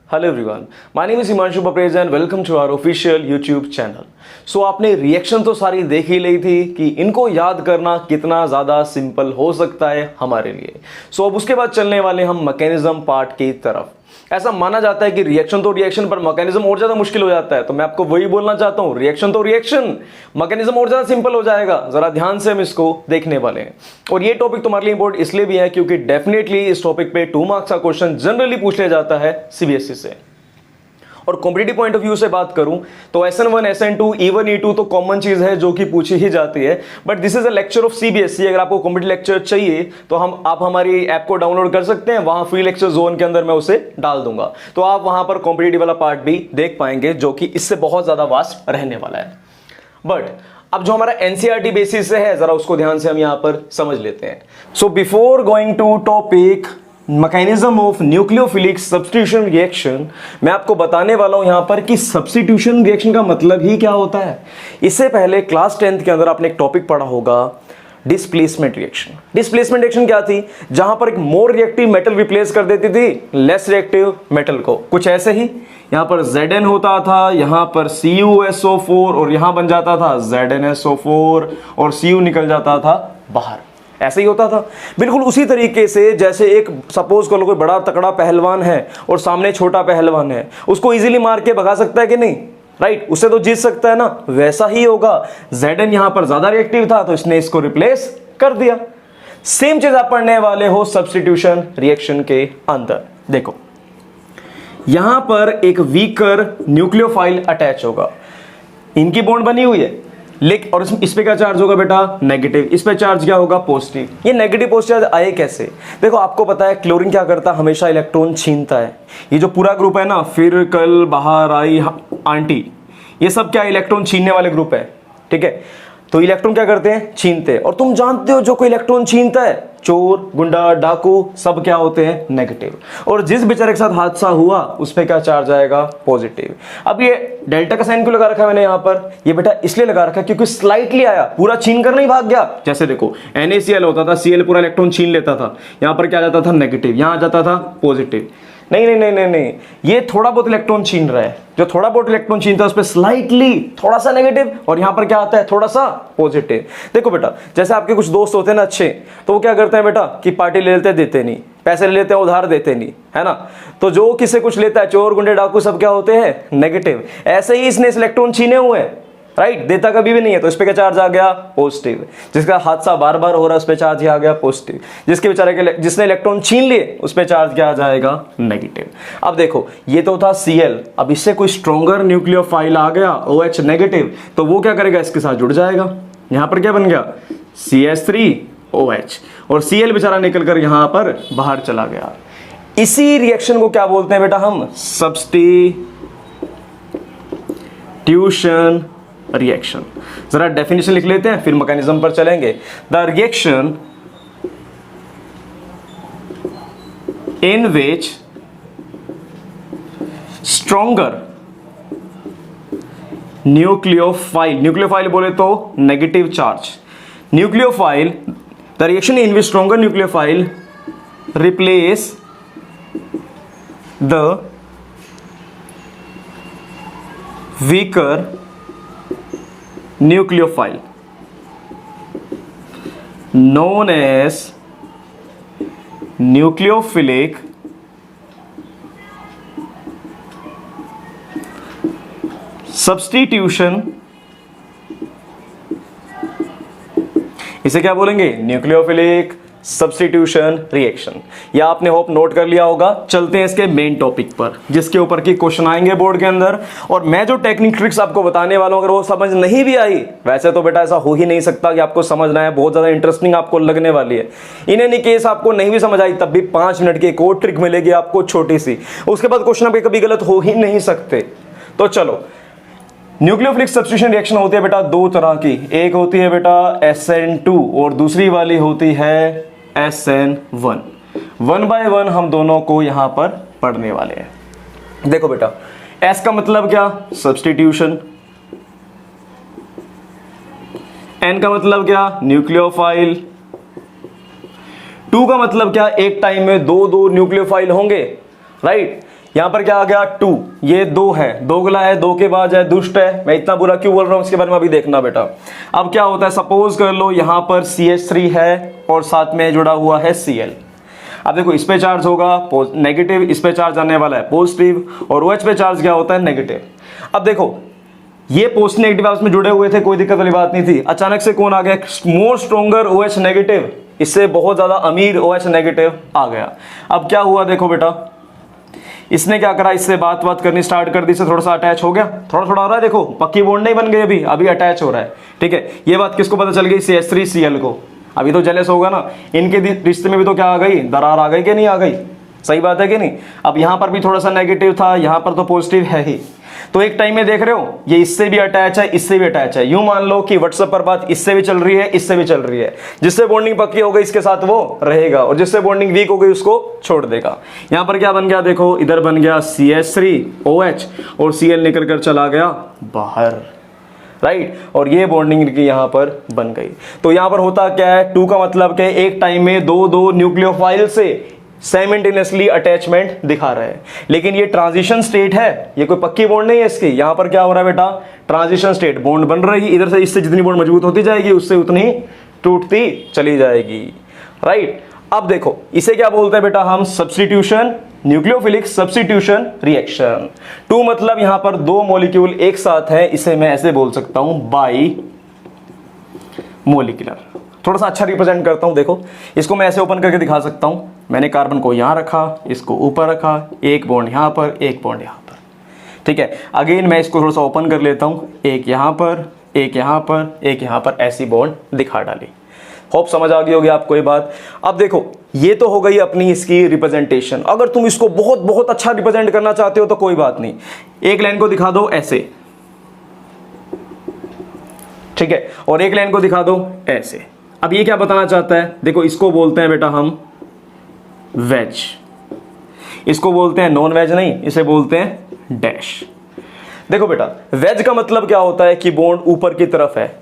Hello everyone, my name is Himanshu Bapreja and welcome to our official YouTube channel. So आपने reaction तो सारी देख ही ली थी कि इनको याद करना कितना ज़्यादा सिंपल हो सकता है हमारे लिए। सो अब उसके बाद चलने वाले हम मैकेनिज्म पार्ट की तरफ। ऐसा माना जाता है कि रिएक्शन तो रिएक्शन पर मैकेनिज्म और ज़्यादा मुश्किल हो जाता है, तो मैं आपको वही बोलना चाहता हूँ, रिएक्शन तो रिएक्शन, मैकेनिज्म और ज़्यादा सिंपल हो जाएगा। ज़रा ध्यान से हम इसको देखने वाले हैं। और ये टॉपिक तुम्हारे लिए इंपॉर्टेंट इसलिए भी है क्योंकि डेफिनेटली इस टॉपिक पे 2 मार्क्स का क्वेश्चन जनरली पूछ लिया जाता है सीबीएसई से। और कॉम्पिटिटिव पॉइंट ऑफ व्यू से बात करूं तो SN1 SN2 E1 E2 तो कॉमन चीज है जो कि पूछी ही जाती है, but this is a lecture of CBSE. अगर आपको कॉम्पिटिटिव लेक्चर चाहिए तो आप हमारी ऐप को डाउनलोड कर सकते हैं, वहां फ्री लेक्चर जोन के अंदर मैं उसे डाल दूंगा, तो आप वहां पर कॉम्पिटिटिव वाला पार्ट भी देख पाएंगे जो कि इससे बहुत ज्यादा वास्ट रहने वाला है। बट अब जो हमारा एनसीईआरटी बेसिस से है, जरा उसको ध्यान से हम यहां पर समझ लेते हैं। So before going to topic mechanism of nucleophilic substitution reaction, मैं आपको बताने वाला हूं यहां पर कि सब्स्टिट्यूशन रिएक्शन का मतलब ही क्या होता है। इससे पहले क्लास 10th के अंदर आपने एक टॉपिक पढ़ा होगा, डिस्प्लेसमेंट रिएक्शन। डिस्प्लेसमेंट रिएक्शन क्या थी? जहां पर एक मोर रिएक्टिव मेटल रिप्लेस कर देती थी लेस रिएक्टिव मेटल को। कुछ ऐसे ही यहां पर Zn होता था, यहां पर CuSO4 और यहां बन जाता था ZnSO4 और Cu निकल जाता था बाहर। ऐसे ही होता था बिल्कुल उसी तरीके से जैसे एक सपोज कर लो कोई बड़ा तकड़ा पहलवान है और सामने छोटा पहलवान है, उसको इजीली मार के भगा सकता है कि नहीं, राइट? उससे तो जीत सकता है ना। वैसा ही होगा, Zn यहां पर ज्यादा रिएक्टिव था तो इसने इसको रिप्लेस कर दिया। सेम चीज आप पढ़ने वाले हो सब्स्टिट्यूशन रिएक्शन के अंदर। देखो यहां पर एक वीकर न्यूक्लियोफाइल अटैच होगा, इनकी बॉन्ड बनी हुई है, लेकिन और इस पे क्या चार्ज होगा बेटा? नेगेटिव। इस पे चार्ज क्या होगा? पॉजिटिव। ये नेगेटिव पॉजिटिव चार्ज आए कैसे? देखो आपको पता है क्लोरीन क्या करता है, हमेशा इलेक्ट्रॉन छीनता है। ये जो पूरा ग्रुप है ना, फिर कल बाहर आई आंटी, ये सब क्या इलेक्ट्रॉन छीनने वाले ग्रुप है, ठीक है? तो इलेक्ट्रॉन क्या करते हैं? छीनते हैं। और तुम जानते हो जो कोई इलेक्ट्रॉन छीनता है, चोर गुंडा डाकू, सब क्या होते हैं? नेगेटिव। और जिस बेचारे के साथ हादसा हुआ उस पे क्या चार्ज आएगा? पॉजिटिव। अब ये डेल्टा का साइन क्यों लगा रखा है मैंने यहाँ पर? ये बेटा इसलिए लगा रखा है क्योंकि स्लाइटली आया, पूरा छीन कर नहीं भाग गया। जैसे देखो NaCl होता था, Cl पूरा इलेक्ट्रॉन छीन लेता था, यहाँ पर क्या जाता था? नेगेटिव, यहाँ जाता था पॉजिटिव। नहीं नहीं नहीं नहीं नहीं, ये थोड़ा बहुत इलेक्ट्रॉन छीन रहा है, जो थोड़ा बहुत इलेक्ट्रॉन छीनता है उस पर स्लाइटली थोड़ा सा नेगेटिव, और यहां पर क्या आता है? थोड़ा सा पॉजिटिव। देखो बेटा जैसे आपके कुछ दोस्त होते हैं ना अच्छे, तो वो क्या करते हैं बेटा कि पार्टी ले लेते देते नहीं, पैसे ले लेते हैं उधार देते नहीं, है ना? तो जो किससे कुछ लेता है, चोर गुंडे डाकू सब क्या होते हैं? नेगेटिव। ऐसे ही इसने इलेक्ट्रॉन छीने हुए हैं, राइट? देता कभी भी नहीं है, तो इस पे क्या चार्ज आ गया? पॉजिटिव। जिसका हादसा बार बार हो रहा है उस पे चार्ज ही आ गया पॉजिटिव। जिसके बेचारे के जिसने इलेक्ट्रॉन छीन लिए उस पे चार्ज क्या आ जाएगा? नेगेटिव। अब देखो ये तो था Cl, अब इससे कोई स्ट्रॉन्गर न्यूक्लियोफाइल आ गया OH नेगेटिव, तो वो क्या करेगा? इसके साथ जुड़ जाएगा। यहां पर क्या बन गया? CH3OH, और Cl बेचारा निकल कर यहां पर बाहर चला गया। इसी रिएक्शन को क्या बोलते हैं बेटा हम? Substitution reaction. जरा डेफिनेशन लिख लेते हैं फिर मैकेनिज्म पर चलेंगे। The reaction in which stronger nucleophile, nucleophile बोले तो negative charge, nucleophile, the reaction in which stronger nucleophile replace the weaker nucleophile known as nucleophilic substitution, इसे क्या बोलेंगे? Nucleophilic substitution reaction. या आपने होप नोट कर लिया होगा। चलते हैं इसके मेन टॉपिक पर, जिसके ऊपर की क्वेश्चन आएंगे बोर्ड के अंदर। और मैं जो टेक्निक ट्रिक्स आपको बताने वाला हूं, अगर वो समझ नहीं भी आई, वैसे तो बेटा ऐसा हो ही नहीं सकता कि आपको समझना है, बहुत ज्यादा इंटरेस्टिंग आपको लगने वाली है। इन एनी केस आपको नहीं भी समझ आई तब भी 5 मिनट की एक और ट्रिक मिलेगी आपको छोटी सी, उसके बाद क्वेश्चन आपके कभी गलत हो ही नहीं सकते। तो चलो, न्यूक्लियोफिलिक सब्स्टिट्यूशन रिएक्शन होती है बेटा 2 तरह की, एक होती है बेटा SN2 और दूसरी वाली होती है SN1। 1 बाय 1 हम दोनों को यहां पर पढ़ने वाले हैं। देखो बेटा S का मतलब क्या? सब्स्टिट्यूशन। N का मतलब क्या? न्यूक्लियोफाइल। 2 का मतलब क्या? एक टाइम में 2 न्यूक्लियोफाइल होंगे, राइट? यहां पर क्या आ गया 2, ये 2 है, दोगला है, 2 के बाद है दुष्ट है। मैं इतना बुरा क्यों बोल रहा हूं इसके बारे में अभी देखना बेटा। अब क्या होता है, सपोज कर लो यहां पर CH3 है और साथ में जुड़ा हुआ है Cl। अब देखो इस पे चार्ज होगा नेगेटिव, इस पे चार्ज आने वाला है पॉजिटिव, और OH पे चार्ज क्या होता है नेगेटिव। अब देखो ये पॉजिटिव नेगेटिव आपस में जुड़े हुए थे, कोई दिक्कत वाली बात नहीं थी। अचानक से कौन आ गया, मोर स्ट्रोंगर OH नेगेटिव, इससे बहुत ज्यादा अमीर OH नेगेटिव आ गया। अब क्या हुआ देखो बेटा, इसने क्या करा, इससे बात करनी स्टार्ट कर दी, इससे थोड़ा सा अटैच हो गया, थोड़ा थोड़ा हो रहा है, देखो पक्की बॉन्ड नहीं बन गई, अभी अटैच हो रहा है। ठीक है, ये बात किसको पता चल गई, CH3Cl को। अभी तो जेलस होगा ना, इनके रिश्ते में भी तो क्या आ गई, दरार आ गई कि नहीं आ गई, सही बात है कि नहीं। अब यहां पर भी थोड़ा सा नेगेटिव था, यहां पर तो पॉजिटिव है ही, तो एक टाइम में देख रहे हो ये इससे भी अटैच है, इससे भी अटैच है। यूं मान लो कि व्हाट्सएप पर बात इससे भी चल रही है, इससे भी चल रही है। जिससे बॉन्डिंग पक्की हो गई इसके साथ वो रहेगा, और जिससे बॉन्डिंग वीक हो गई उसको छोड़ देगा। यहां पर क्या बन गया देखो, इधर बन गया CH3OH और Cl निकल कर चला गया बाहर, राइट। और ये बॉन्डिंग की यहां पर बन गई। तो यहां पर होता क्या है, 2 का मतलब क्या, एक टाइम में दो न्यूक्लियोफाइल से साइमल्टेनियसली अटैचमेंट दिखा रहे हैं। लेकिन ये ट्रांजिशन स्टेट है, ये कोई पक्की बॉन्ड नहीं है इसकी। यहां पर क्या हो रहा है बेटा, ट्रांजिशन स्टेट, बॉन्ड बन रही, इधर से इससे जितनी बॉन्ड मजबूत होती जाएगी उससे उतनी टूटती चली जाएगी, राइट। अब देखो इसे क्या बोलते हैं बेटा हम, सब्स्टिट्यूशन, न्यूक्लियोफिलिक सब्स्टिट्यूशन रिएक्शन। 2 मतलब यहां पर 2 मॉलिक्यूल एक साथ है, इसे मैं ऐसे बोल सकता हूं बाई मोलिकुलर। थोड़ा सा अच्छा रिप्रेजेंट करता हूं, देखो इसको मैं ऐसे ओपन करके दिखा सकता हूं। मैंने कार्बन को यहां रखा, इसको ऊपर रखा, एक बॉन्ड यहां पर, एक बॉन्ड यहां पर। ठीक है, अगेन मैं इसको थोड़ा सा ओपन कर लेता हूं, एक यहां पर, एक यहां पर, एक यहां पर, ऐसी बॉन्ड दिखा डाली। होप समझ आ गई होगी आपको ये बात। अब देखो ये तो हो गई अपनी इसकी रिप्रेजेंटेशन। अगर तुम इसको बहुत बहुत अच्छा रिप्रेजेंट करना चाहते हो तो कोई बात नहीं, एक लाइन को दिखा दो ऐसे, ठीक है, और एक लाइन को दिखा दो ऐसे। अब ये क्या बताना चाहता है, देखो इसको बोलते हैं बेटा हम वेज, इसको बोलते हैं नॉन वेज नहीं, इसे बोलते हैं डैश। देखो बेटा वेज का मतलब क्या होता है कि बॉन्ड ऊपर की तरफ है।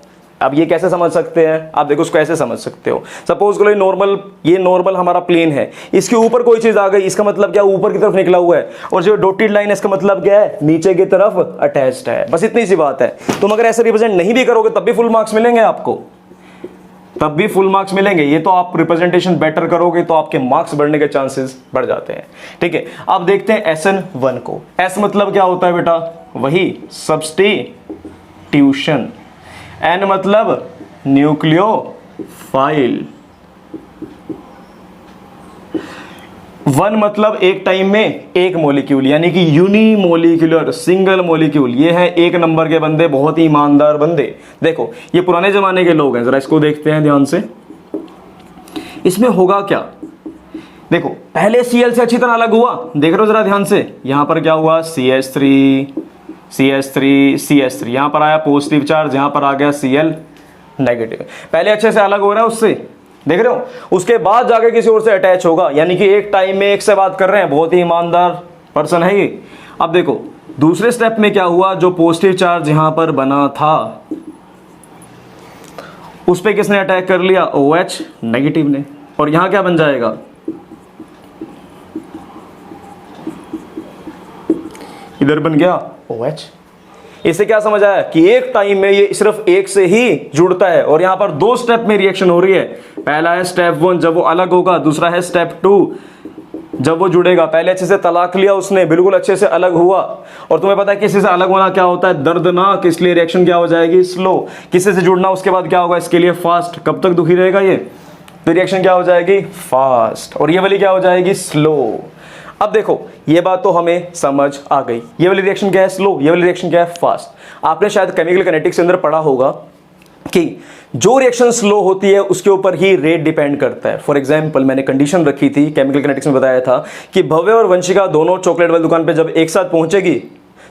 अब ये कैसे समझ सकते हैं, आप देखो उसको ऐसे समझ सकते हो, सपोज करो ये नॉर्मल हमारा प्लेन है, इसके ऊपर कोई चीज आ गई, इसका मतलब क्या, ऊपर की तरफ निकला हुआ है, और जो डॉटेड लाइन है इसका मतलब क्या है, नीचे की तरफ अटैच्ड है। बस इतनी सी बात है। तुम अगर ऐसे रिप्रेजेंट नहीं भी करोगे तब भी फुल मार्क्स मिलेंगे आपको, तब भी फुल मार्क्स मिलेंगे। ये तो आप रिप्रेजेंटेशन बेटर करोगे तो आपके मार्क्स बढ़ने के चांसेस बढ़ जाते हैं। ठीक है, अब देखते हैं SN1 को। S मतलब क्या होता है बेटा, वही सब्स्टिट्यूशन। N मतलब न्यूक्लियोफाइल। 1 मतलब एक टाइम में एक मॉलिक्यूल, यानी कि यूनिमोलिकुलर, सिंगल मॉलिक्यूल। ये है 1 नंबर के बंदे, बहुत ही ईमानदार बंदे। देखो ये पुराने जमाने के लोग हैं, जरा इसको देखते हैं ध्यान से। इसमें होगा क्या, देखो पहले Cl से अच्छी तरह अलग हुआ, देख रहे हो जरा ध्यान से। यहां पर क्या हुआ, CH3 यहां पर आया पॉजिटिव चार्ज, यहां पर आ गया Cl नेगेटिव। पहले अच्छे से अलग हो रहा है उससे, देख रहे हो। उसके बाद जाके किसी और से अटैच होगा, यानी कि एक टाइम में एक से बात कर रहे हैं, बहुत ही ईमानदार पर्सन है ये। अब देखो दूसरे स्टेप में क्या हुआ, जो पॉजिटिव चार्ज यहां पर बना था उस पे किसने अटैक कर लिया, OH नेगेटिव ने, और यहां क्या बन जाएगा, इधर बन गया OH। इससे क्या समझ आया कि एक टाइम में ये सिर्फ एक से ही जुड़ता है, और यहां पर 2 स्टेप में रिएक्शन हो रही है। पहला है स्टेप 1 जब वो अलग होगा, दूसरा है स्टेप 2 जब वो जुड़ेगा। पहले अच्छे से तलाक लिया उसने, बिल्कुल अच्छे से अलग हुआ, और तुम्हें पता है किसी से अलग होना क्या होता है, दर्दनाक, इसलिए रिएक्शन क्या हो जाएगी, स्लो। किसी से जुड़ना उसके बाद क्या होगा, इसके लिए फास्ट। कब तक दुखी रहेगा ये, तो रिएक्शन क्या हो जाएगी, फास्ट, और ये वाली क्या हो जाएगी, स्लो। अब देखो ये बात तो हमें समझ आ गई, ये वाली रिएक्शन क्या है, स्लो, ये वाली रिएक्शन क्या है, फास्ट। आपने शायद केमिकल काइनेटिक्स के अंदर पढ़ा होगा कि जो रिएक्शन स्लो होती है उसके ऊपर ही रेट डिपेंड करता है। फॉर एग्जांपल मैंने कंडीशन रखी थी, केमिकल काइनेटिक्स में बताया था कि भव्य और वंशिका दोनों चॉकलेट वाली दुकान पे जब एक साथ पहुंचेगी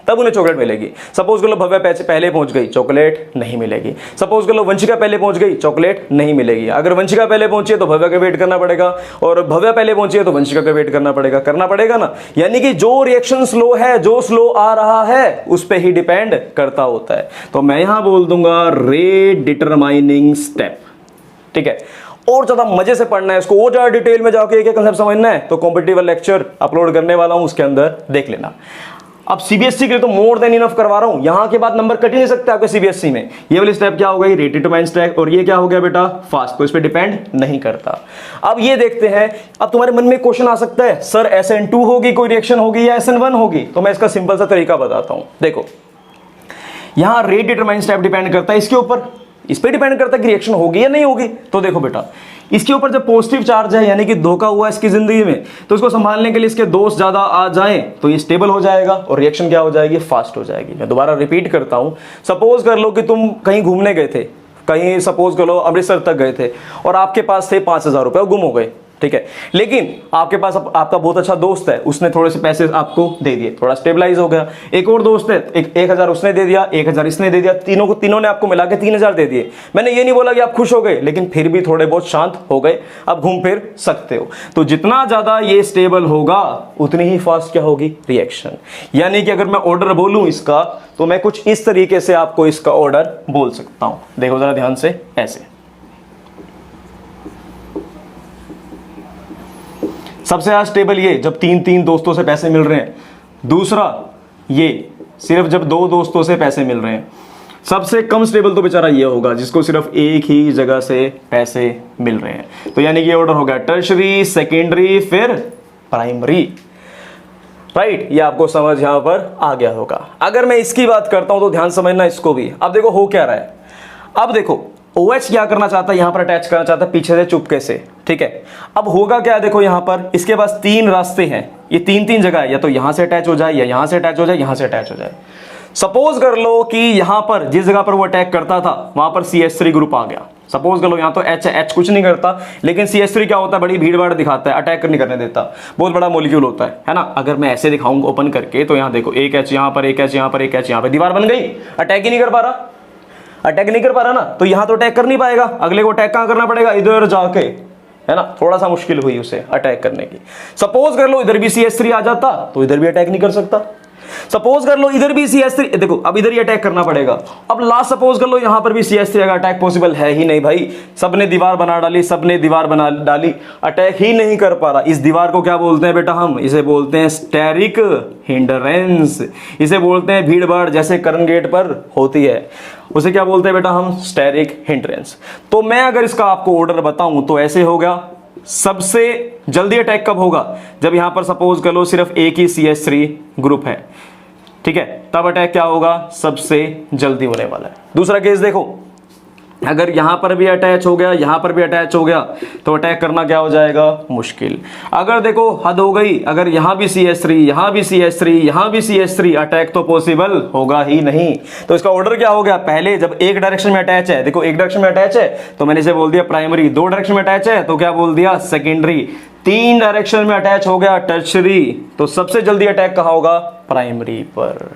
तब उन्हें चॉकलेट मिलेगी। सपोज कर लो भव्य पहले पहुंच गई, चॉकलेट नहीं मिलेगी। सपोज कर लो वंशिका पहले पहुंच गई, चॉकलेट नहीं मिलेगी। अगर वंशिका पहले पहुंची है तो भव्य का वेट करना पड़ेगा, और भव्य पहले पहुंची है तो वंशिका का वेट करना पड़ेगा ना। यानी कि जो रिएक्शन स्लो है, जो स्लो आ रहा है, उस पर ही डिपेंड करता होता है। तो मैं यहां बोल दूंगा रेट डिटरमाइनिंग स्टेप, ठीक है। और ज्यादा मजे से पढ़ना है इसको, और ज्यादा डिटेल में जाके एक कंसेप्ट समझना है तो कॉम्पिटिटिव लेक्चर अपलोड करने वाला हूं, उसके अंदर देख लेना। अब सीबीएसई के लिए तो मोर देन इनफ करवा रहा हूं, यहां के बाद नंबर कट ही नहीं सकते आपके सीबीएसई में। ये वाली स्टेप क्या हो गई, रेट डिटरमाइन स्टैक, और ये क्या हो गया बेटा, फास्ट, तो इस पे डिपेंड नहीं करता। अब ये देखते हैं, अब तुम्हारे मन में क्वेश्चन आ सकता है सर SN2 होगी कोई रिएक्शन होगी या SN1 होगी, तो मैं इसका सिंपल सा तरीका बताता हूं। देखो यहां रेट डिटरमाइन स्टेप डिपेंड करता है इसके ऊपर, इस पे डिपेंड करता है कि रिएक्शन होगी या नहीं होगी। तो देखो बेटा इसके ऊपर जब पॉजिटिव चार्ज है यानी कि धोखा हुआ इसकी जिंदगी में, तो इसको संभालने के लिए इसके दोस्त ज्यादा आ जाएं तो ये स्टेबल हो जाएगा और रिएक्शन क्या हो जाएगी, फास्ट हो जाएगी। मैं दोबारा रिपीट करता हूं, सपोज कर लो कि तुम कहीं घूमने गए थे, कहीं सपोज कर लो अमृतसर तक गए थे और आपके पास थे 5,000 रुपए, गुम हो गए, ठीक है, लेकिन आपके पास आपका बहुत अच्छा दोस्त है, उसने थोड़े से पैसे आपको दे दिए, थोड़ा स्टेबलाइज हो गया। एक और दोस्त है, 1,000 उसने दे दिया, 1,000 इसने दे दिया, तीनों ने आपको मिला के 3,000 दे दिए। मैंने ये नहीं बोला कि आप खुश हो गए, लेकिन फिर भी थोड़े बहुत शांत हो गए, अब घूम फिर सकते हो। तो जितना ज्यादा ये स्टेबल होगा उतनी ही फास्ट क्या होगी, रिएक्शन। यानी कि अगर मैं ऑर्डर बोलूं इसका, तो मैं कुछ इस तरीके से आपको इसका ऑर्डर बोल सकता हूं। देखो जरा ध्यान से, ऐसे सबसे ज्यादा स्टेबल ये जब 3 दोस्तों से पैसे मिल रहे हैं, दूसरा ये सिर्फ जब 2 दोस्तों से पैसे मिल रहे हैं। सबसे कम स्टेबल तो बेचारा ये होगा जिसको सिर्फ एक ही जगह से पैसे मिल रहे हैं। तो यानी कि ये ऑर्डर हो गया टर्शरी, सेकेंडरी, फिर प्राइमरी, राइट। ये आपको समझ यहां पर आ गया होगा। अगर मैं इसकी बात करता हूं तो ध्यान समझना इसको भी। अब देखो हो क्या रहा है, अब देखो OH क्या करना चाहता है, यहां पर अटैच करना चाहता है पीछे से चुपके से, ठीक है। अब होगा क्या, देखो यहां पर इसके पास 3 रास्ते हैं, ये 3 जगह है, या तो यहां से अटैच हो जाए, या यहां से अटैच हो जाए, यहां से अटैच हो जाए। सपोज कर लो कि यहां पर जिस जगह पर वो अटैक करता था वहां पर CH3 ग्रुप आ गया। सपोज कर लो यहां तो H कुछ नहीं करता, लेकिन CH3 क्या होता है, बड़ी भीड़ भाड़ दिखाता है, अटैक नहीं करने देता, बहुत बड़ा मॉलिक्यूल होता है ना। अगर मैं ऐसे दिखाऊंगा ओपन करके, तो यहां देखो एक H यहां पर, एक H यहां पर, एक H यहां पर, दीवार बन गई, अटैक ही नहीं कर पा रहा, अटैक नहीं कर पा रहा ना, तो यहां तो अटैक कर नहीं पाएगा, अगले को अटैक कहां करना पड़ेगा, इधर जाके, है ना। थोड़ा सा मुश्किल हुई उसे अटैक करने की। सपोज कर लो इधर भी CH3 आ जाता तो इधर भी अटैक नहीं कर सकता। सपोज कर लो इधर भी CH3, देखो अब इधर ही अटैक करना पड़ेगा। अब लास्ट सपोज कर लो यहां पर भी CH3 का अटैक पॉसिबल है ही नहीं भाई, सबने दीवार बना डाली, सबने दीवार बना डाली, अटैक ही नहीं कर पा रहा। इस दीवार को क्या बोलते हैं बेटा, हम इसे बोलते हैं स्टेरिक हिंडरेंस, इसे बोलते हैं भीड़ भाड़ जैसे करण गेट पर होती है, उसे क्या बोलते हैं बेटा हम, स्टेरिक हिंडरेंस। तो मैं अगर इसका आपको ऑर्डर बताऊं तो ऐसे हो गया, सबसे जल्दी अटैक कब होगा, जब यहां पर सपोज कर लो सिर्फ एक ही CH3 ग्रुप है, ठीक है, तब अटैक क्या होगा, सबसे जल्दी होने वाला है। दूसरा केस देखो, अगर यहां पर भी अटैच हो गया, यहां पर भी अटैच हो गया, तो अटैक करना क्या हो जाएगा, मुश्किल। अगर देखो हद हो गई, अगर यहां भी CH3, यहां भी CH3, यहां भी CH3, अटैक तो पॉसिबल होगा ही नहीं। तो इसका ऑर्डर क्या हो गया, पहले जब एक डायरेक्शन में अटैच है, देखो एक डायरेक्शन में अटैच है तो मैंने इसे बोल दिया प्राइमरी, 2 डायरेक्शन में अटैच है तो क्या बोल दिया, सेकेंडरी, 3 डायरेक्शन में अटैच हो गया टर्शरी, तो सबसे जल्दी अटैक कहां होगा, प्राइमरी पर,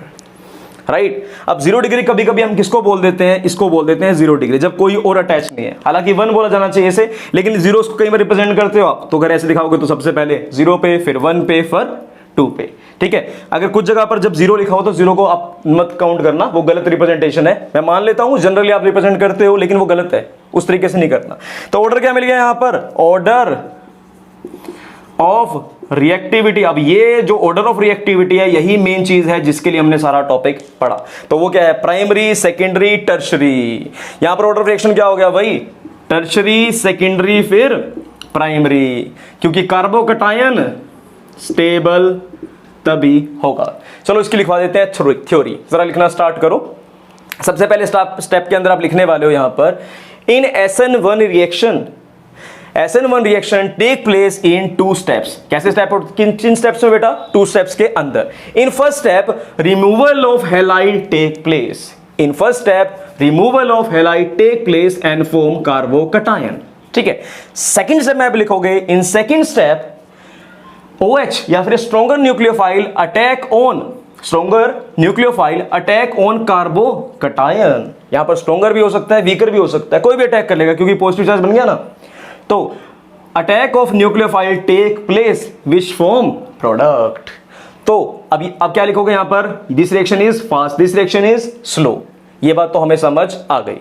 राइट। अब 0 डिग्री कभी कभी हम किसको बोल देते हैं, इसको बोल देते हैं 0 डिग्री, जब कोई और अटैच नहीं है। हालांकि 1 बोला जाना चाहिए इसे, लेकिन 0 को कई बार रिप्रेजेंट करते हो आप, तो अगर ऐसे दिखाओगे तो सबसे पहले 0 पे, फिर 1 पे, फिर 2 पे, ठीक है। अगर कुछ जगह पर जब 0 लिखा हो तो 0 को आप मत काउंट करना, वो गलत रिप्रेजेंटेशन है। मैं मान लेता हूं जनरली आप रिप्रेजेंट करते हो, लेकिन वो गलत है, उस तरीके से नहीं करना। तो ऑर्डर क्या मिल गया यहां पर, ऑर्डर ऑफ रिएक्टिविटी। अब ये जो ऑर्डर ऑफ रिएक्टिविटी है यही मेन चीज है जिसके लिए हमने सारा टॉपिक पढ़ा। तो वो क्या है, प्राइमरी, सेकेंडरी, टर्शरी। यहां पर ऑर्डर ऑफ रिएक्शन क्या हो गया भाई, टर्शरी, सेकेंडरी, फिर प्राइमरी, क्योंकि कार्बोकटायन स्टेबल तभी होगा। चलो इसकी लिखवा देते हैं थ्योरी, जरा लिखना स्टार्ट करो। सबसे पहले स्टेप के अंदर आप लिखने वाले हो यहां पर, in SN1 reaction, SN1 reaction take place in 2 steps. कैसे स्टेप, किन स्टेप्स में बेटा, 2 स्टेप्स के अंदर। In first step removal of halide take place, in first step removal of halide take place and form carbocation, ठीक है। Second step में आप लिखोगे, इन सेकंड स्टेप OH या फिर stronger nucleophile attack on, stronger nucleophile attack on carbocation. यहां पर stronger भी हो सकता है, वीकर भी हो सकता है, कोई भी अटैक कर लेगा क्योंकि पॉजिटिव चार्ज बन गया ना। तो attack of nucleophile take place which form product. तो अब क्या लिखोगे यहां पर, this reaction is fast, this reaction is slow. ये बात तो हमें समझ आ गई,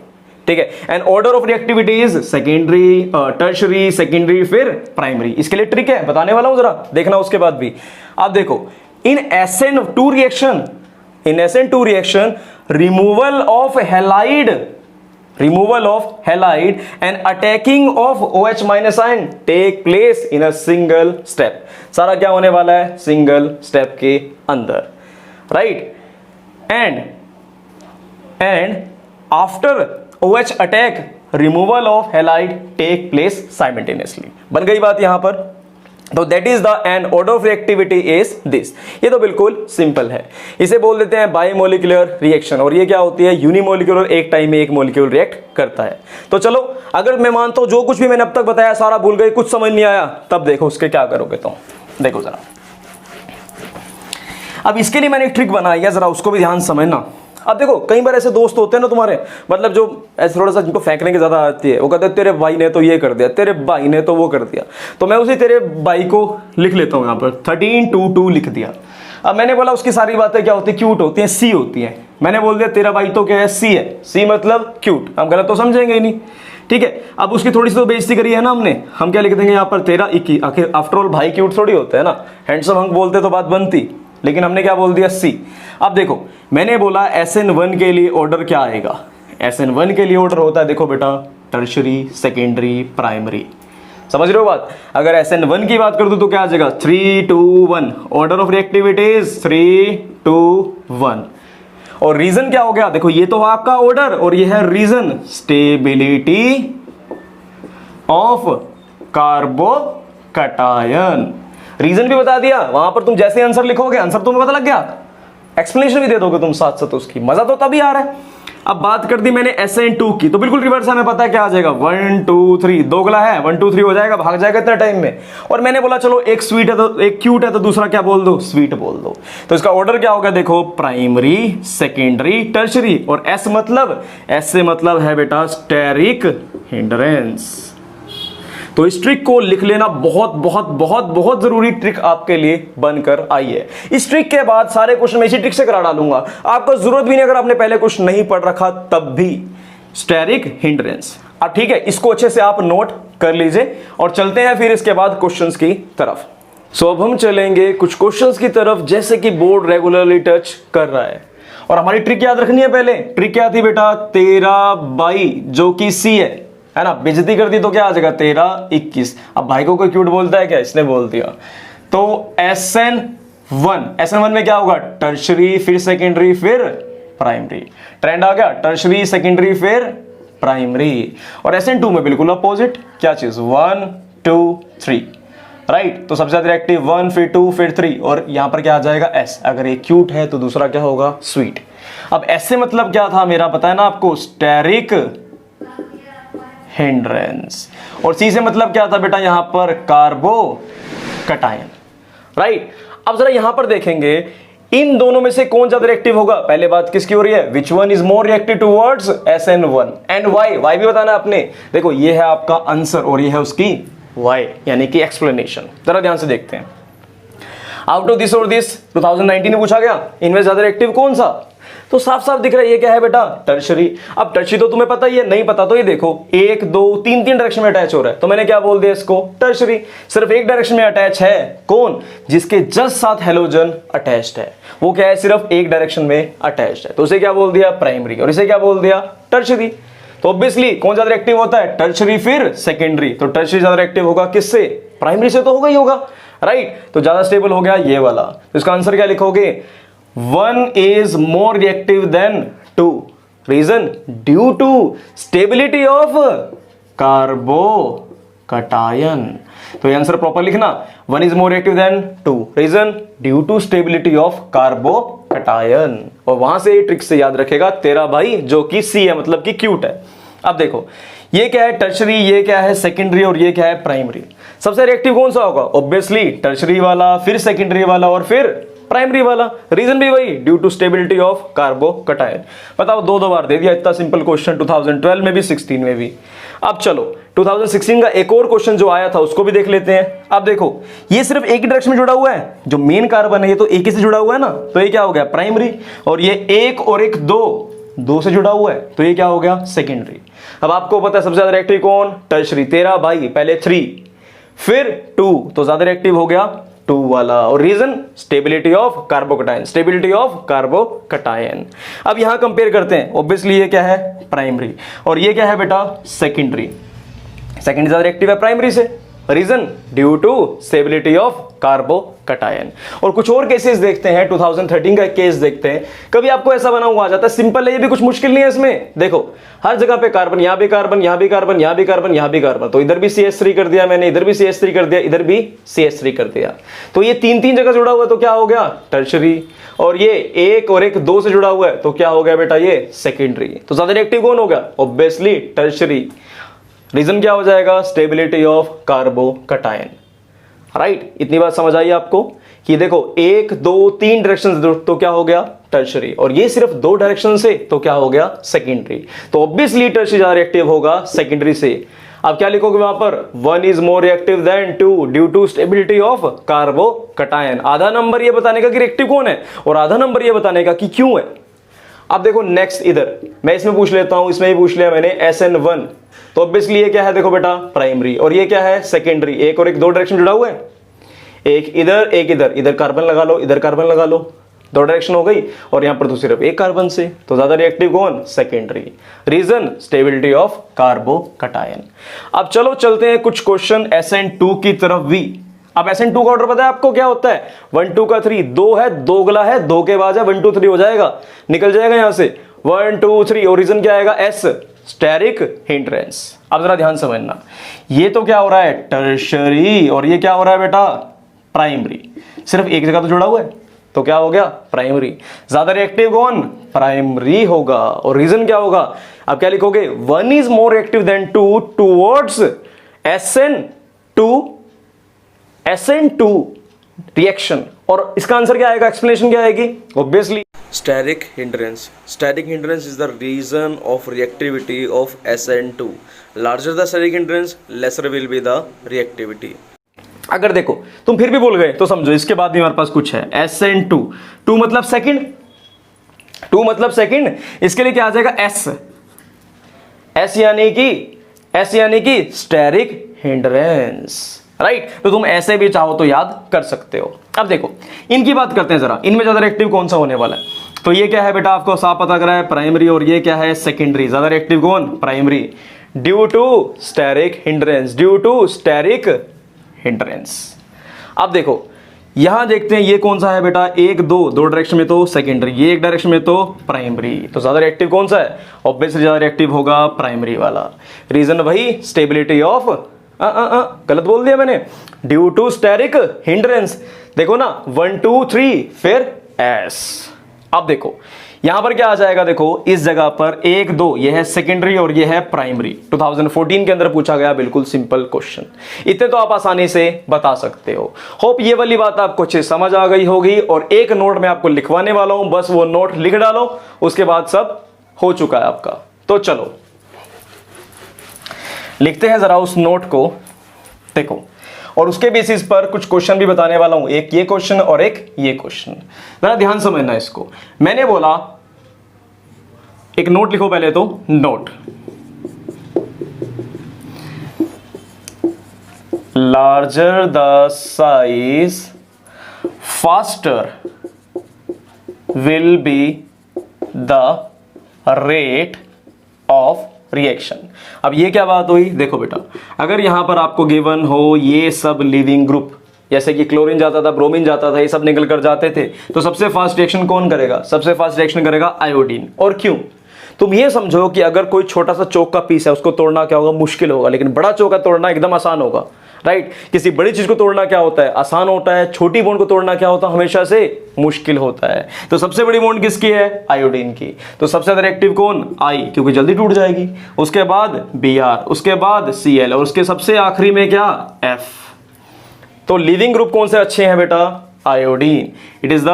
ठीक है। And order of reactivity is secondary, tertiary, secondary, फिर प्राइमरी। इसके लिए ट्रिक है, बताने वाला हूं, जरा देखना उसके बाद भी। आप देखो, in SN2 reaction removal of halide and attacking of OH minus ion take place in a single step. सारा क्या होने वाला है, सिंगल स्टेप के अंदर, right. And after OH attack removal of halide take place simultaneously. बन गई बात यहां पर। तो that is the and order of reactivity is this. ये तो बिल्कुल सिंपल है। इसे बोल देते हैं बायोमोलिकुलर रिएक्शन। और ये क्या होती है, यूनिमोलिकुलर, एक टाइम में एक मोलिक्यूल रिएक्ट करता है। तो चलो, अगर मैं मानता हूं जो कुछ भी मैंने अब तक बताया सारा भूल गए, कुछ समझ नहीं आया, तब देखो उसके क्या करोगे। तो देखो जरा, अब इसके लिए मैंने एक ट्रिक बनाई है, जरा उसको भी ध्यान समझना। अब देखो, कई बार ऐसे दोस्त होते हैं ना तुम्हारे, मतलब जो ऐसे थोड़ा सा जिनको फेंकने की ज्यादा आती है, वो कहते हैं तेरे भाई ने तो ये कर दिया, तेरे भाई ने तो वो कर दिया। तो मैं उसी तेरे भाई को लिख लेता हूं यहां पर, 1322 लिख दिया। अब मैंने बोला उसकी सारी बातें क्या होती है, क्यूट होती है, सी होती है। मैंने बोल दिया तेरा भाई तो क्या है, सी है, सी मतलब क्यूट। हम गलत तो समझेंगे ही नहीं, ठीक है। अब उसकी थोड़ी सी तो बेइज्जती करी है ना हमने, हम क्या लिख देंगे यहाँ पर, तेरा 21। आखिर आफ्टर ऑल भाई क्यूट थोड़ी होता है ना, हैंडसम हम बोलते तो बात बनती, लेकिन हमने क्या बोल दिया, सी। अब देखो, मैंने बोला SN1 के लिए ऑर्डर क्या आएगा। SN1 के लिए ऑर्डर होता है, देखो बेटा, टर्शरी, सेकेंडरी, प्राइमरी। समझ रहे हो बात। अगर SN1 की बात कर दूं तो क्या आ जाएगा, 3 2 1। Order of reactivities 3 2 1। और रीजन क्या हो गया, देखो ये तो आपका ऑर्डर और ये है reason, stability of carbocation. Reason भी बता दिया, वहां पर तुम जैसे आंसर लिखोगे, आंसर तुम्हें पता लग गया, एक्सप्लेनेशन भी दे दोगे तुम साथ साथ उसकी। मजा तो तभी आ रहा है। अब बात कर दी मैंने SN2 की, तो बिल्कुल रिवर्स है, हमें पता है क्या आ जाएगा, 1 2 3, दोगला है, 1 2 3 हो जाएगा, भाग जाएगा इतना टाइम में। और मैंने बोला चलो एक स्वीट है तो एक क्यूट है, तो दूसरा क्या बोल दो, स्वीट बोल दो। तो इसका ऑर्डर क्या होगा, देखो, प्राइमरी, सेकेंडरी, टर्शरी। और S से मतलब है बेटा स्टेरिक हिंड्रेंस। तो इस ट्रिक को लिख लेना, बहुत बहुत बहुत बहुत जरूरी ट्रिक आपके लिए बनकर आई है। इस ट्रिक के बाद सारे क्वेश्चन मैं इसी ट्रिक से करा डालूंगा, आपको जरूरत भी नहीं अगर आपने पहले क्वेश्चन नहीं पढ़ रखा तब भी। स्टेरिक हिंड्रेंस, अब ठीक है, इसको अच्छे से आप नोट कर लीजिए और चलते हैं फिर इसके बाद क्वेश्चंस की तरफ। सो अब हम चलेंगे कुछ क्वेश्चंस की तरफ, जैसे कि बोर्ड रेगुलरली टच कर रहा है। और हमारी ट्रिक याद रखनी है। पहले ट्रिक क्या थी बेटा, 13/22 जो कि सी है ना, बेइज्जती कर दी तो क्या आ जाएगा, 13/21। अब भाई को कोई क्यूट बोलता है क्या, इसने बोल दिया। तो SN1 में क्या होगा, टर्शरी, फिर सेकेंडरी, फिर प्राइमरी। ट्रेंड आ गया, टर्शरी, सेकेंडरी, फिर प्राइमरी। और SN2 में बिल्कुल अपोजिट, क्या चीज, 1 2 3, राइट। तो सबसे ज्यादा रिएक्टिव 1, फिर 2, फिर 3। और यहां पर क्या आ जाएगा, S। अगर ये क्यूट है तो दूसरा क्या होगा, स्वीट। अब S से मतलब क्या था मेरा, पता है ना आपको, स्टेरिक हिंड्रेंस। और C से मतलब क्या था बेटा, यहां पर कार्बोकैटायन, राइट। अब जरा यहां पर देखेंगे इन दोनों में से कौन ज्यादा रिएक्टिव होगा। पहले बात किसकी हो रही है, which one is more reactive towards SN1 and why भी बताना आपने। देखो ये है आपका आंसर और ये है उसकी वाई, यानी कि एक्सप्लेनेशन। जरा ध्यान से देखते हैं। आउट ऑफ दिस और दिस 2019 में पूछा गया, इनमें ज्यादा रिएक्टिव कौन सा, तो साफ साफ दिख रहा है ये क्या है बेटा, टर्शरी। अब टर्शरी तो तुम्हें पता ही है, नहीं पता तो ये देखो 1 2 3 डायरेक्शन में अटैच हो रहा है, तो मैंने क्या बोल दिया इसको, टर्शरी। सिर्फ एक डायरेक्शन में अटैच है, कौन, जिसके जस्ट साथ हेलोजन अटैच्ड है, वो क्या है, सिर्फ एक डायरेक्शन में अटैच्ड है, तो उसे क्या बोल दिया, प्राइमरी। और इसे क्या बोल दिया, टर्शरी। तो ऑब्वियसली कौन ज्यादा एक्टिव होता है, टर्शरी फिर सेकेंडरी। तो टर्शरी ज्यादा एक्टिव होगा किससे, प्राइमरी से तो होगा ही होगा, राइट। तो ज्यादा स्टेबल हो गया ये वाला। तो इसका आंसर क्या लिखोगे, 1 is more reactive than 2. Reason, due to stability of carbocation. तो ये आंसर प्रॉपर लिखना, 1 is more reactive than 2. Reason, due to stability of carbocation. और वहां से ट्रिक से याद रखेगा तेरा भाई जो कि सी है, मतलब कि क्यूट है। अब देखो ये क्या है, टर्शरी, ये क्या है, सेकेंडरी, और ये क्या है, प्राइमरी। सबसे रिएक्टिव कौन सा होगा, ऑब्वियसली टर्शरी वाला, फिर सेकेंडरी वाला, और फिर प्राइमरी वाला। रीजन भी वही, due to stability of carbocation. बताओ, दो बार दे दिया, इतना सिंपल क्वेश्चन 2012 में भी, 16 में भी। अब चलो 2016 का एक और क्वेश्चन जो आया था उसको भी देख लेते हैं। अब देखो ये सिर्फ एक ही डायरेक्शन में जुड़ा हुआ है, जो मेन कार्बन है ये तो एक ही से जुड़ा हुआ है ना, तो ये क्या हो गया, प्राइमरी। और ये 1 और 1 2, 2 से जुड़ा हुआ है तो ये क्या हो गया, सेकेंडरी। अब आपको पता है सबसे ज्यादा रिएक्टिव कौन, टर्शरी। तेरा भाई पहले 3 फिर 2 तो ज्यादा रिएक्टिव हो गया 2 वाला। और reason, stability of carbocation, stability of carbocation. अब यहां कंपेयर करते हैं, ऑब्वियसली ये क्या है, प्राइमरी, और ये क्या है बेटा, सेकेंडरी। सेकेंडरी ज्यादा रिएक्टिव है प्राइमरी से, reason due to stability of carbocation. और कुछ और केसेस देखते हैं, 2013 का एक केस देखते हैं। कभी आपको ऐसा बना हुआ आ जाता है, सिंपल है, ये भी कुछ मुश्किल नहीं है इसमें। देखो हर जगह पे कार्बन, यहां भी कार्बन, यहां भी कार्बन, यहां भी कार्बन, यहां भी कार्बन, तो इधर भी CH3 कर दिया मैंने, इधर भी CH3 कर दिया, इधर भी CH3 कर दिया, तो ये 3 जगह जुड़ा हुआ है तो क्या हो गया, टर्शरी। और ये 1 और 1 2 से जुड़ा हुआ है तो क्या हो गया बेटा, ये सेकेंडरी। तो ज्यादा रिएक्टिव कौन होगा, ऑब्वियसली टर्शरी। रीजन क्या हो जाएगा, स्टेबिलिटी ऑफ कार्बोकटायन। राइट, इतनी बात समझ आई आपको कि देखो 1 2 3 डायरेक्शन तो क्या हो गया, टर्शरी, और ये सिर्फ 2 डायरेक्शन से तो क्या हो गया, सेकेंडरी। तो ऑब्वियसली टर्शरी ज्यादा रिएक्टिव होगा सेकेंडरी से। अब क्या लिखोगे वहां पर, 1 is more reactive than 2 due to stability of carbocation. आधा नंबर ये बताने का कि रिएक्टिव कौन है, और आधा नंबर ये बताने का कि क्यों है। अब देखो नेक्स्ट, इधर मैं इसमें पूछ लेता हूं, इसमें ही पूछ लिया मैंने, SN1, तो ऑब्वियसली ये क्या है, देखो बेटा प्राइमरी, और ये क्या है, सेकेंडरी। 1 और 1 2 डायरेक्शन जुड़ा हुआ है, एक इधर एक इधर, इधर कार्बन लगा लो, इधर कार्बन लगा लो, 2 डायरेक्शन हो गई, और यहां पर तो सिर्फ 1 कार्बन से, तो ज्यादा रिएक्टिव कौन, secondary. Reason, stability of carbocation. अब चलो चलते हैं कुछ क्वेश्चन SN2 की तरफ भी। अब SN2 का ऑर्डर पता है आपको क्या होता है, 1 2 का 3, 2 है, 2 गला है, 2 के बाद है 1 2 3 हो जाएगा, निकल जाएगा यहां से 1 2 3, और रीजन क्या आएगा, S, स्टेरिक हिंड्रेंस। अब जरा ध्यान समझना, ये तो क्या हो रहा है, टर्शरी, और ये क्या हो रहा है बेटा, प्राइमरी। सिर्फ एक जगह तो जुड़ा हुआ है तो क्या हो गया, प्राइमरी। ज्यादा रिएक्टिव कौन, प्राइमरी होगा, और रीजन क्या होगा, अब क्या लिखोगे, 1 is more reactive than 2 towards SN2 reaction. और इसका आंसर क्या आएगा, एक्सप्लेनेशन क्या आएगी, obviously Steric hindrance. Steric hindrance is the reason of reactivity of SN2. Larger the steric hindrance, lesser will be the reactivity. अगर देखो तुम फिर भी बोल गए तो समझो इसके बाद भी हमारे पास कुछ है, SN2, 2 मतलब सेकंड, 2 मतलब सेकंड, इसके लिए क्या आ जाएगा, S यानी कि स्टेरिक हिंड्रेंस। राइट, तो तुम ऐसे भी चाहो तो याद कर सकते हो। अब देखो इनकी बात करते हैं जरा, इनमें ज्यादा रिएक्टिव कौन सा होने वाला है। तो ये क्या है बेटा, आपको साफ पता करा है, प्राइमरी, और ये क्या है, सेकेंडरी। ज्यादा रिएक्टिव कौन, primary, due to steric hindrance, due to steric hindrance. अब देखो यहां देखते हैं ये कौन सा है बेटा, 1 2 डायरेक्शन में तो सेकेंडरी, ये 1 डायरेक्शन में तो प्राइमरी। तो ज्यादा रिएक्टिव कौन सा है, ऑब्वियसली ज्यादा रिएक्टिव होगा प्राइमरी वाला। रीजन वही, स्टेबिलिटी ऑफ गलत बोल दिया मैंने, ड्यू टू स्टेरिक हिंड्रेंस। देखो ना 1 2 3 फिर S। अब देखो यहां पर क्या आ जाएगा, देखो इस जगह पर 1 2 ये है सेकेंडरी और ये है प्राइमरी। 2014 के अंदर पूछा गया, बिल्कुल सिंपल क्वेश्चन, इतने तो आप आसानी से बता सकते हो। होप ये वाली बात आपको अच्छे समझ आ गई होगी। और एक नोट मैं आपको लिखवाने वाला हूं, बस वो नोट लिख डालो, उसके बाद सब हो चुका है आपका। तो चलो लिखते हैं जरा उस नोट को, देखो, और उसके बेसिस पर कुछ क्वेश्चन भी बताने वाला हूं, एक ये क्वेश्चन और एक ये क्वेश्चन। जरा ध्यान समझना इसको। मैंने बोला एक नोट लिखो पहले, तो note, larger the size faster will be the rate of reaction. अब ये क्या बात हुई, देखो बेटा, अगर यहां पर आपको गिवन हो ये सब लिविंग ग्रुप, जैसे कि क्लोरीन जाता था, ब्रोमीन जाता था, ये सब निकल कर जाते थे, तो सबसे फास्ट रिएक्शन कौन करेगा, सबसे फास्ट रिएक्शन करेगा आयोडीन। और क्यों, तुम ये समझो कि अगर कोई छोटा सा चौक का पीस है, उसको तोड़ना क्या होगा, मुश्किल होगा, लेकिन बड़ा चौक का तोड़ना एकदम आसान होगा। राइट, किसी बड़ी चीज को तोड़ना क्या होता है, आसान होता है, छोटी बॉन्ड को तोड़ना क्या होता है, हमेशा से मुश्किल होता है। तो सबसे बड़ी बॉन्ड किसकी है, आयोडीन की। तो सबसे ज्यादा रिएक्टिव कौन, I, क्योंकि जल्दी टूट जाएगी। उसके बाद Br, उसके बाद Cl, और उसके सबसे आखिरी में क्या, F। तो लिविंग ग्रुप कौन से अच्छे हैं बेटा, iodine. It is the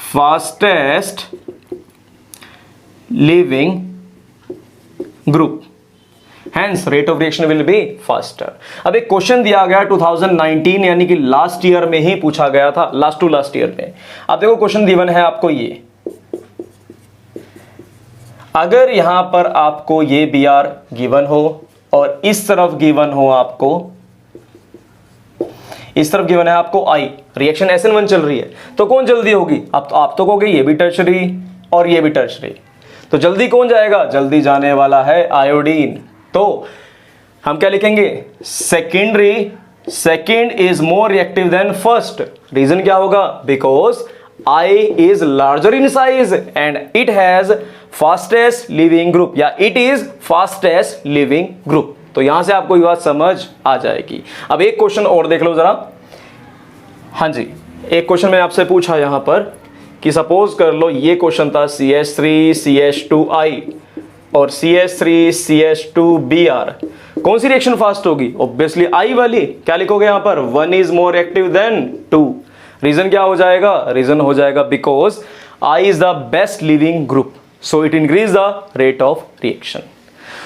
fastest leaving group, Hence rate of reaction will be faster। अब एक क्वेश्चन दिया गया 2019 यानी कि लास्ट ईयर में ही पूछा गया था, लास्ट टू लास्ट ईयर में। अब देखो क्वेश्चन गिवन है आपको ये, अगर यहां पर आपको ये बी आर गिवन हो और इस तरफ गिवन हो आपको, इस तरफ गिवन है आपको आई, रिएक्शन SN1 चल रही है, तो कौन जल्दी होगी? आप तो कहोगे ये भी टर्शरी और ये भी टर्शरी, तो जल्दी कौन जाएगा? जल्दी जाने वाला है आयोडीन। तो हम क्या लिखेंगे? Secondary, second is more reactive than first. Reason क्या होगा? Because I is larger in size and it has fastest living group, या it is fastest living group। तो यहां से आपको ये बात समझ आ जाएगी। अब एक क्वेश्चन और देख लो जरा। हाँ जी, एक क्वेश्चन मैंने आपसे पूछा यहां पर कि सपोज कर लो ये क्वेश्चन था CH3 CH2I और CH3 CH2Br, कौन सी रिएक्शन फास्ट होगी? ऑब्वियसली I वाली। क्या लिखोगे यहां पर? 1 is more active than 2। Reason क्या हो जाएगा? रीजन हो जाएगा because I is the best leaving group, so it increase the rate of reaction.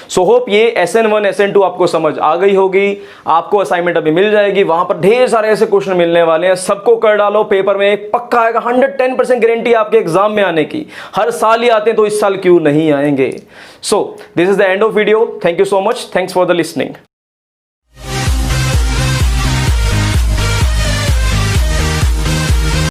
So hope ये SN1 SN2 आपको समझ आ गई होगी। आपको असाइनमेंट अभी मिल जाएगी, वहां पर ढेर सारे ऐसे क्वेश्चन मिलने वाले हैं, सबको कर डालो, पेपर में एक पक्का आएगा, 110% गारंटी आपके एग्जाम में आने की। हर साल ही आते हैं तो इस साल क्यों नहीं आएंगे? So this is the end of video. Thank you so much, thanks for the listening.